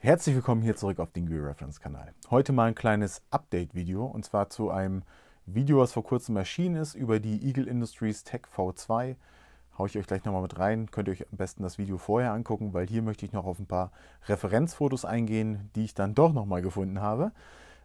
Herzlich willkommen hier zurück auf den GUI-Reference-Kanal. Heute mal ein kleines Update-Video und zwar zu einem Video, was vor kurzem erschienen ist über die Eagle Industries Tech V2. Haue ich euch gleich nochmal mit rein. Könnt ihr euch am besten das Video vorher angucken, weil hier möchte ich noch auf ein paar Referenzfotos eingehen, die ich dann doch nochmal gefunden habe.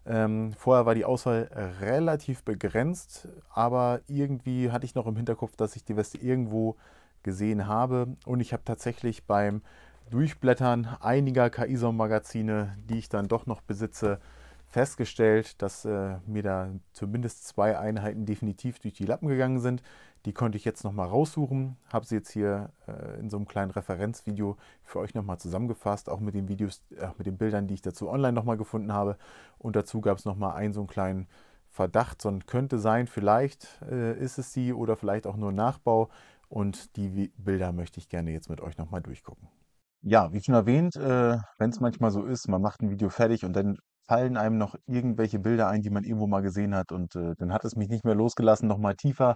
Vorher war die Auswahl relativ begrenzt, aber irgendwie hatte ich noch im Hinterkopf, dass ich die Weste irgendwo gesehen habe. Und ich habe tatsächlich beim Durchblättern einiger KISOM-Magazine, die ich dann doch noch besitze, festgestellt, dass mir da zumindest zwei Einheiten definitiv durch die Lappen gegangen sind. Die konnte ich jetzt nochmal raussuchen, habe sie jetzt hier in so einem kleinen Referenzvideo für euch nochmal zusammengefasst, auch mit den Videos, mit den Bildern, die ich dazu online nochmal gefunden habe. Und dazu gab es nochmal einen so einen kleinen Verdacht, so ein könnte sein, vielleicht ist es sie oder vielleicht auch nur ein Nachbau. Und die Bilder möchte ich gerne jetzt mit euch nochmal durchgucken. Ja, wie schon erwähnt, wenn es manchmal so ist, man macht ein Video fertig und dann fallen einem noch irgendwelche Bilder ein, die man irgendwo mal gesehen hat. Und dann hat es mich nicht mehr losgelassen, nochmal tiefer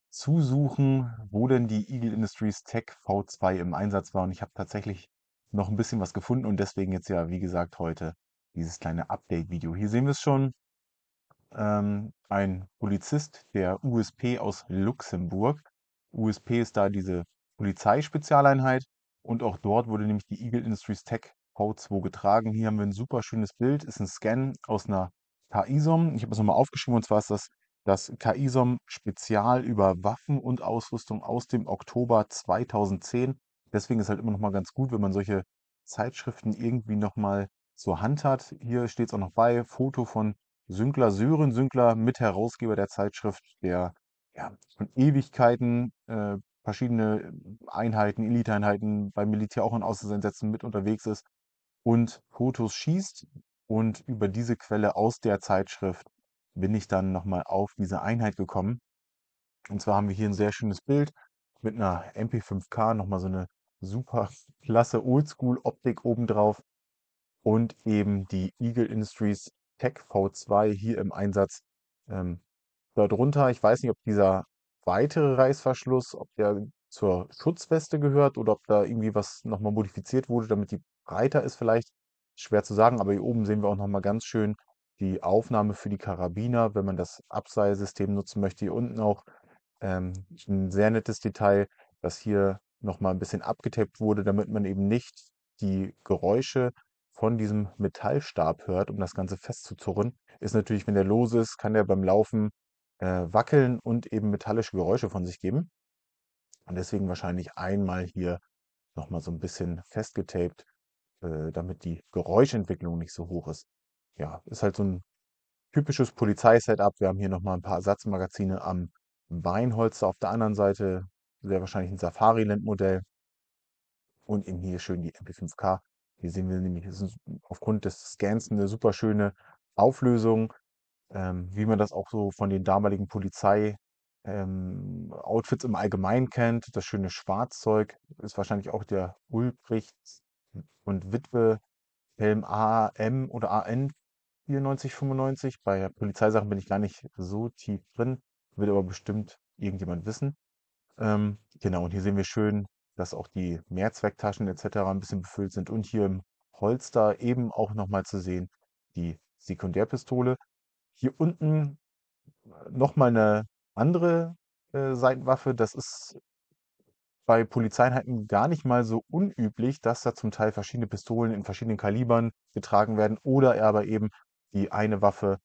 zu suchen, wo denn die Eagle Industries Tech V2 im Einsatz war. Und ich habe tatsächlich noch ein bisschen was gefunden und deswegen jetzt ja, wie gesagt, heute dieses kleine Update-Video. Hier sehen wir es schon. Ein Polizist der USP aus Luxemburg. USP ist da diese Polizeispezialeinheit und auch dort wurde nämlich die Eagle Industries Tech V2 getragen. Hier haben wir ein super schönes Bild, ist ein Scan aus einer KISOM. Ich habe das nochmal aufgeschrieben und zwar ist das KISOM Spezial über Waffen und Ausrüstung aus dem Oktober 2010. Deswegen ist halt immer noch mal ganz gut, wenn man solche Zeitschriften irgendwie noch mal zur Hand hat. Hier steht es auch noch bei, Foto von Sünkler, Sören Sünkler, Mitherausgeber der Zeitschrift, der ja, schon Ewigkeiten verschiedene Einheiten, Eliteeinheiten beim Militär auch in Auslandseinsätzen mit unterwegs ist und Fotos schießt. Und über diese Quelle aus der Zeitschrift bin ich dann nochmal auf diese Einheit gekommen. Und zwar haben wir hier ein sehr schönes Bild mit einer MP5K, nochmal so eine super klasse Oldschool-Optik obendrauf und eben die Eagle Industries Tech V2 hier im Einsatz. Ähm, Darunter, ich weiß nicht, ob dieser weitere Reißverschluss, ob der zur Schutzweste gehört oder ob da irgendwie was nochmal modifiziert wurde, damit die breiter ist vielleicht. Schwer zu sagen, aber hier oben sehen wir auch nochmal ganz schön die Aufnahme für die Karabiner, wenn man das Abseilsystem nutzen möchte. Hier unten auch ein sehr nettes Detail, dass hier nochmal ein bisschen abgetaped wurde, damit man eben nicht die Geräusche von diesem Metallstab hört, um das Ganze festzuzurren. Ist natürlich, wenn der lose ist, kann der beim Laufen wackeln und eben metallische Geräusche von sich geben. Und deswegen wahrscheinlich einmal hier nochmal so ein bisschen festgetaped, damit die Geräuschentwicklung nicht so hoch ist. Ja, ist halt so ein typisches Polizeisetup. Wir haben hier nochmal ein paar Ersatzmagazine am Beinholster auf der anderen Seite, sehr wahrscheinlich ein Safari-Land-Modell und eben hier schön die MP5K. Hier sehen wir nämlich, es ist aufgrund des Scans eine super schöne Auflösung, wie man das auch so von den damaligen Polizei Outfits im Allgemeinen kennt. Das schöne Schwarzzeug ist wahrscheinlich auch der Ulbricht und Witwe Helm AM oder AN 9495. Bei Polizeisachen bin ich gar nicht so tief drin, wird aber bestimmt irgendjemand wissen. Genau, und hier sehen wir schön, dass auch die Mehrzwecktaschen etc. ein bisschen befüllt sind und hier im Holster eben auch nochmal zu sehen die Sekundärpistole. Hier unten nochmal eine andere Seitenwaffe. Das ist bei Polizeieinheiten gar nicht mal so unüblich, dass da zum Teil verschiedene Pistolen in verschiedenen Kalibern getragen werden oder aber eben die eine Waffe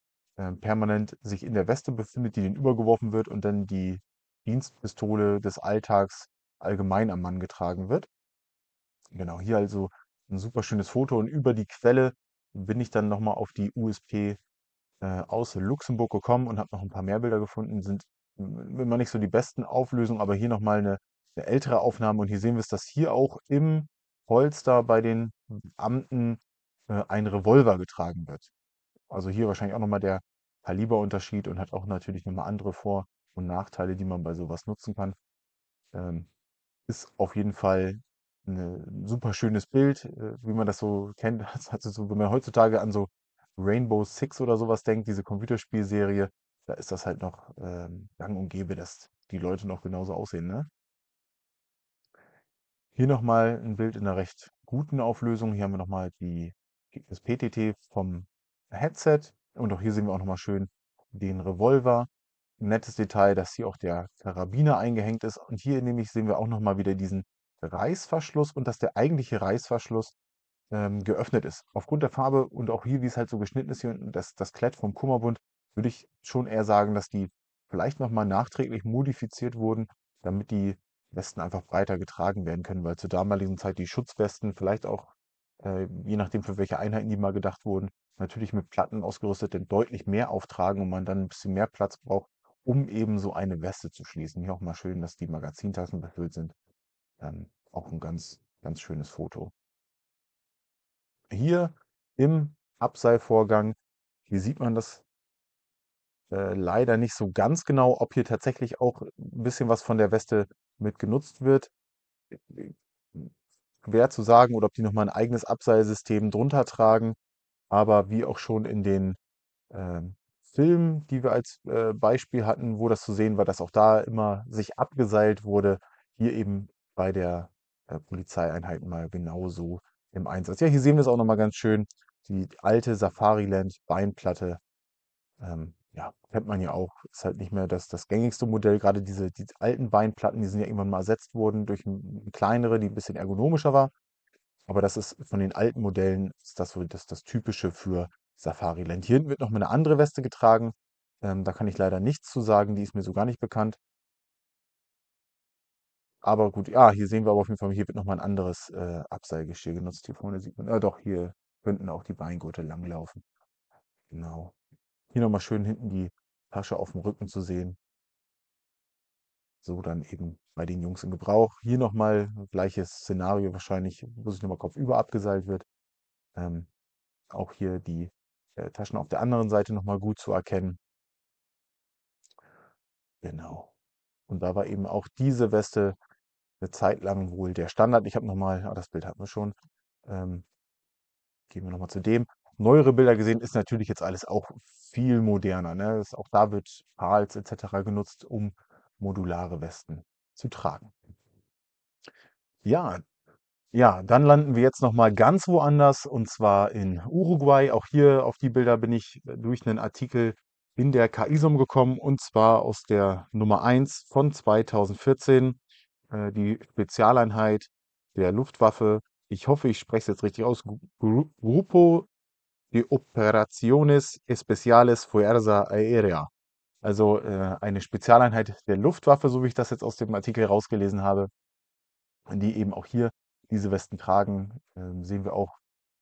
permanent sich in der Weste befindet, die den übergeworfen wird und dann die Dienstpistole des Alltags allgemein am Mann getragen wird. Genau, hier also ein super schönes Foto und über die Quelle bin ich dann nochmal auf die USP aus Luxemburg gekommen und habe noch ein paar mehr Bilder gefunden. Sind immer nicht so die besten Auflösungen, aber hier nochmal eine ältere Aufnahme. Und hier sehen wir es, dass hier auch im Holster bei den Beamten ein Revolver getragen wird. Also hier wahrscheinlich auch nochmal der Kaliberunterschied und hat auch natürlich nochmal andere Vor- und Nachteile, die man bei sowas nutzen kann. Ähm, Ist auf jeden Fall ein super schönes Bild, wie man das so kennt. Also so, wenn man heutzutage an so Rainbow Six oder sowas denkt, diese Computerspielserie, da ist das halt noch gang und gäbe, dass die Leute noch genauso aussehen, ne? Hier nochmal ein Bild in einer recht guten Auflösung. Hier haben wir nochmal die das PTT vom Headset. Und auch hier sehen wir auch nochmal schön den Revolver. Ein nettes Detail, dass hier auch der Karabiner eingehängt ist. Und hier nämlich sehen wir auch nochmal wieder diesen Reißverschluss und dass der eigentliche Reißverschluss geöffnet ist. Aufgrund der Farbe und auch hier, wie es halt so geschnitten ist, hier unten, das Klett vom Kummerbund, würde ich schon eher sagen, dass die vielleicht nochmal nachträglich modifiziert wurden, damit die Westen einfach breiter getragen werden können, weil zur damaligen Zeit die Schutzwesten vielleicht auch, je nachdem für welche Einheiten die mal gedacht wurden, natürlich mit Platten ausgerüstet sind, deutlich mehr auftragen und man dann ein bisschen mehr Platz braucht, um eben so eine Weste zu schließen. Hier auch mal schön, dass die Magazintaschen befüllt sind. Auch ein ganz, ganz schönes Foto. Hier im Abseilvorgang, hier sieht man das leider nicht so ganz genau, ob hier tatsächlich auch ein bisschen was von der Weste mit genutzt wird. Äh, Schwer zu sagen oder ob die nochmal ein eigenes Abseilsystem drunter tragen. Aber wie auch schon in den ähm, Filmen, die wir als Beispiel hatten, wo das zu sehen war, dass auch da immer sich abgeseilt wurde, hier eben bei der Polizeieinheit mal genauso im Einsatz. Ja, hier sehen wir es auch nochmal ganz schön. Die alte Safariland Beinplatte, ja, kennt man ja auch. Ist halt nicht mehr das gängigste Modell. Gerade diese alten Beinplatten, die sind ja irgendwann mal ersetzt worden durch kleinere, die ein bisschen ergonomischer war. Aber das ist von den alten Modellen ist das so das Typische für Safariland. Hier hinten wird noch mal 'ne andere Weste getragen. Da kann ich leider nichts zu sagen, die ist mir so gar nicht bekannt. Aber gut, ja, hier sehen wir aber auf jeden Fall, hier wird noch mal 'n anderes, Abseilgeschirr genutzt. Hier vorne sieht man doch, hier könnten auch die Beingurte langlaufen. Genau. Hier noch mal schön hinten die Tasche auf dem Rücken zu sehen. So dann eben bei den Jungs im Gebrauch. Hier noch mal gleiches Szenario wahrscheinlich, wo sich noch mal kopfüber abgeseilt wird. Ähm, Auch hier die Taschen auf der anderen Seite noch mal gut zu erkennen. Genau. Und da war eben auch diese Weste eine Zeit lang wohl der Standard. Ich habe noch mal das Bild hatten wir schon. Ähm, Gehen wir noch mal zu dem. Neuere Bilder gesehen, ist natürlich jetzt alles auch viel moderner, ne? Auch da wird PALS et cetera genutzt, um modulare Westen zu tragen. Ja, ja, dann landen wir jetzt noch mal ganz woanders, und zwar in Uruguay. Auch hier auf die Bilder bin ich durch einen Artikel in der KISUM gekommen, und zwar aus der Nummer 1 von 2014, die Spezialeinheit der Luftwaffe. Ich hoffe, ich spreche es jetzt richtig aus. Grupo de Operaciones Especiales Fuerza Aérea. Also eine Spezialeinheit der Luftwaffe, so wie ich das jetzt aus dem Artikel rausgelesen habe, die eben auch hier diese Westen tragen. Sehen wir auch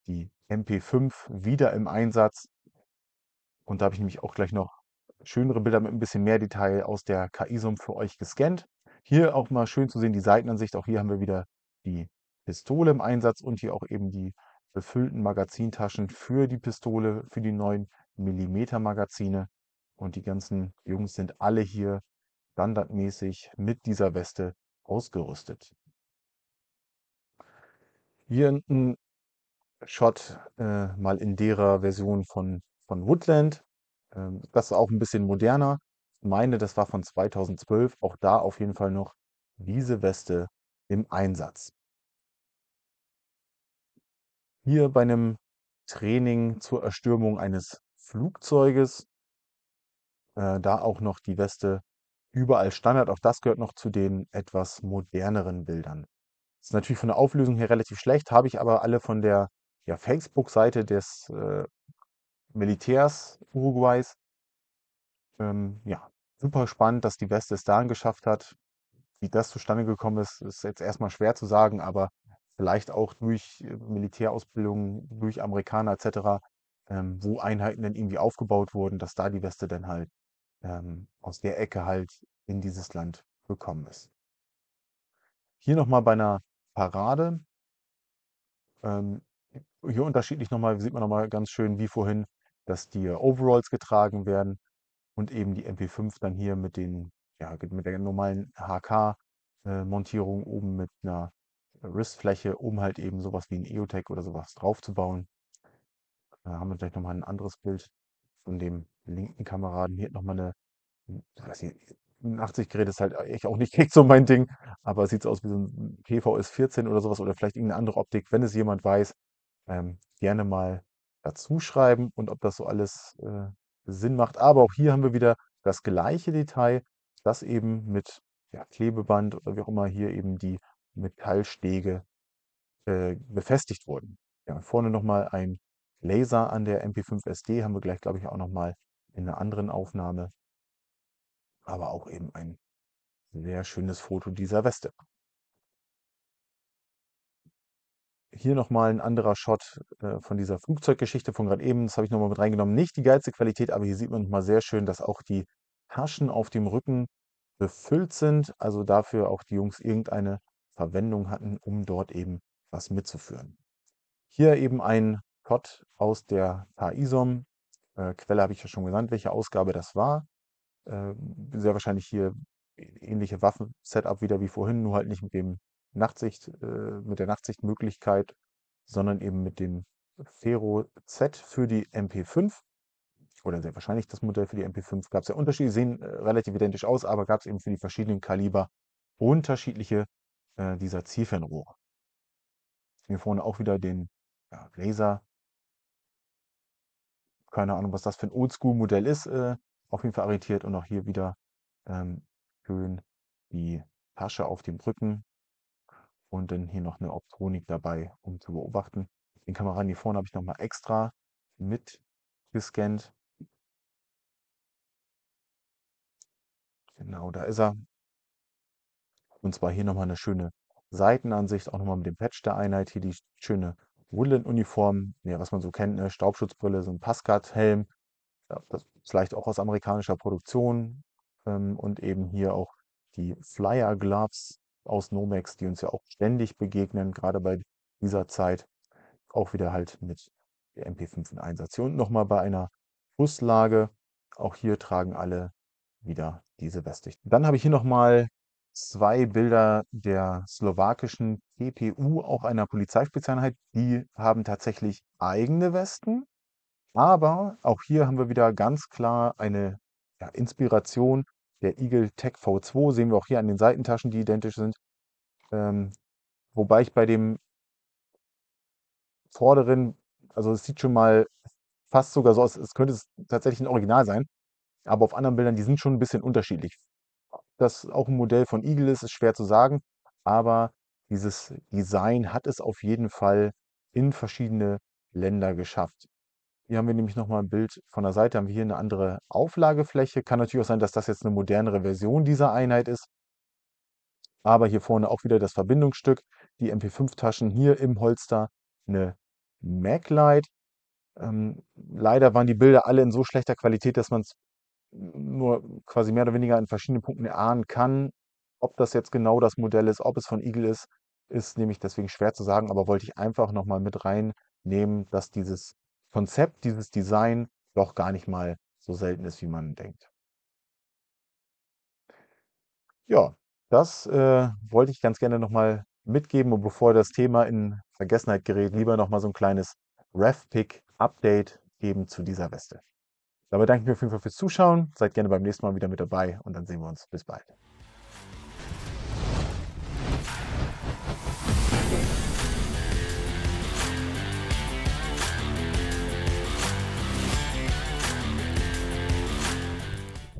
die MP5 wieder im Einsatz. Und da habe ich nämlich auch gleich noch schönere Bilder mit ein bisschen mehr Detail aus der KI-SUM für euch gescannt. Hier auch mal schön zu sehen, die Seitenansicht. Auch hier haben wir wieder die Pistole im Einsatz und hier auch eben die befüllten Magazintaschen für die Pistole, für die 9 mm Magazine. Und die ganzen Jungs sind alle hier standardmäßig mit dieser Weste ausgerüstet. Hier ein Shot mal in derer Version von Woodland. Das ist auch ein bisschen moderner. Ich meine, das war von 2012. Auch da auf jeden Fall noch diese Weste im Einsatz. Hier bei einem Training zur Erstürmung eines Flugzeuges, da auch noch die Weste überall Standard. Auch das gehört noch zu den etwas moderneren Bildern. Ist natürlich von der Auflösung her relativ schlecht, habe ich aber alle von der ja, Facebook-Seite des Militärs Uruguays. Ja, super spannend, dass die Weste es dahin geschafft hat. Wie das zustande gekommen ist, ist jetzt erstmal schwer zu sagen, aber vielleicht auch durch Militärausbildung, durch Amerikaner etc., wo Einheiten dann irgendwie aufgebaut wurden, dass da die Weste dann halt aus der Ecke halt in dieses Land gekommen ist. Hier nochmal bei einer Parade. Ähm, Hier unterschiedlich nochmal, sieht man nochmal ganz schön wie vorhin, dass die Overalls getragen werden und eben die MP5 dann hier mit ja, mit der normalen HK-Montierung oben mit einer Wristfläche, um halt eben sowas wie ein EOTech oder sowas draufzubauen. Da haben wir gleich nochmal ein anderes Bild von dem linken Kameraden. Hier nochmal ich weiß nicht, 80 Gerät ist halt echt auch nicht so mein Ding, aber sieht so aus wie so ein PVS 14 oder sowas oder vielleicht irgendeine andere Optik, wenn es jemand weiß. gerne mal dazu schreiben und ob das so alles Sinn macht. Aber auch hier haben wir wieder das gleiche Detail, das eben mit ja, Klebeband oder wie auch immer hier eben die Metallstege befestigt wurden. Ja, vorne nochmal ein Laser an der MP5 SD, haben wir gleich, glaube ich, auch nochmal in einer anderen Aufnahme. Aber auch eben ein sehr schönes Foto dieser Weste. Hier nochmal ein anderer Shot von dieser Flugzeuggeschichte von gerade eben. Das habe ich nochmal mit reingenommen. Nicht die geilste Qualität, aber hier sieht man nochmal sehr schön, dass auch die Taschen auf dem Rücken befüllt sind. Also dafür auch die Jungs irgendeine Verwendung hatten, um dort eben was mitzuführen. Hier eben ein Shot aus der KISOM. Quelle habe ich ja schon genannt, welche Ausgabe das war. Sehr wahrscheinlich hier ähnliche Waffen-Setup wieder wie vorhin, nur halt nicht mit dem mit der Nachtsichtmöglichkeit, sondern eben mit dem Fero Z für die MP5 oder sehr wahrscheinlich das Modell für die MP5. Gab es ja Unterschiede, die sehen relativ identisch aus, aber gab es eben für die verschiedenen Kaliber unterschiedliche dieser Zielfernrohre. Hier vorne auch wieder den ja, Laser, keine Ahnung, was das für ein Oldschool-Modell ist, auf jeden Fall arretiert und auch hier wieder ähm, schön die Tasche auf dem Rücken und dann hier noch eine Optronik dabei, um zu beobachten. Den Kameraden hier vorne habe ich nochmal extra mit gescannt. Genau, da ist er. Und zwar hier nochmal eine schöne Seitenansicht, auch nochmal mit dem Patch der Einheit. Hier die schöne Woodland-Uniform, ja, was man so kennt, ne? Staubschutzbrille, so ein Passcat-Helm. Ja, das ist vielleicht auch aus amerikanischer Produktion. Und eben hier auch die Flyer Gloves aus Nomex, die uns ja auch ständig begegnen, gerade bei dieser Zeit. Auch wieder halt mit der MP5 in Einsatz. Hier unten nochmal bei einer Buslage. Auch hier tragen alle wieder diese Weste. Dann habe ich hier nochmal zwei Bilder der slowakischen PPU, auch einer Polizeispezialeinheit. Die haben tatsächlich eigene Westen. Aber auch hier haben wir wieder ganz klar eine ja, Inspiration der Eagle Tech V2. Sehen wir auch hier an den Seitentaschen, die identisch sind. Ähm, wobei ich bei dem vorderen, also es sieht schon mal fast sogar so aus, es könnte es tatsächlich ein Original sein. Aber auf anderen Bildern, die sind schon ein bisschen unterschiedlich. Ob das auch ein Modell von Eagle ist, ist schwer zu sagen. Aber dieses Design hat es auf jeden Fall in verschiedene Länder geschafft. Hier haben wir nämlich nochmal ein Bild von der Seite, haben wir hier eine andere Auflagefläche. Kann natürlich auch sein, dass das jetzt eine modernere Version dieser Einheit ist. Aber hier vorne auch wieder das Verbindungsstück, die MP5-Taschen hier im Holster, eine Maglite. Leider waren die Bilder alle in so schlechter Qualität, dass man es nur quasi mehr oder weniger in verschiedenen Punkten erahnen kann. Ob das jetzt genau das Modell ist, ob es von Eagle ist, ist nämlich deswegen schwer zu sagen, aber wollte ich einfach nochmal mit reinnehmen, dass dieses Konzept, dieses Design doch gar nicht mal so selten ist, wie man denkt. Ja, das wollte ich ganz gerne nochmal mitgeben und bevor das Thema in Vergessenheit gerät, lieber nochmal so ein kleines RevPick-Update geben zu dieser Weste. Dabei danke ich mir auf jeden Fall fürs Zuschauen. Seid gerne beim nächsten Mal wieder mit dabei und dann sehen wir uns. Bis bald.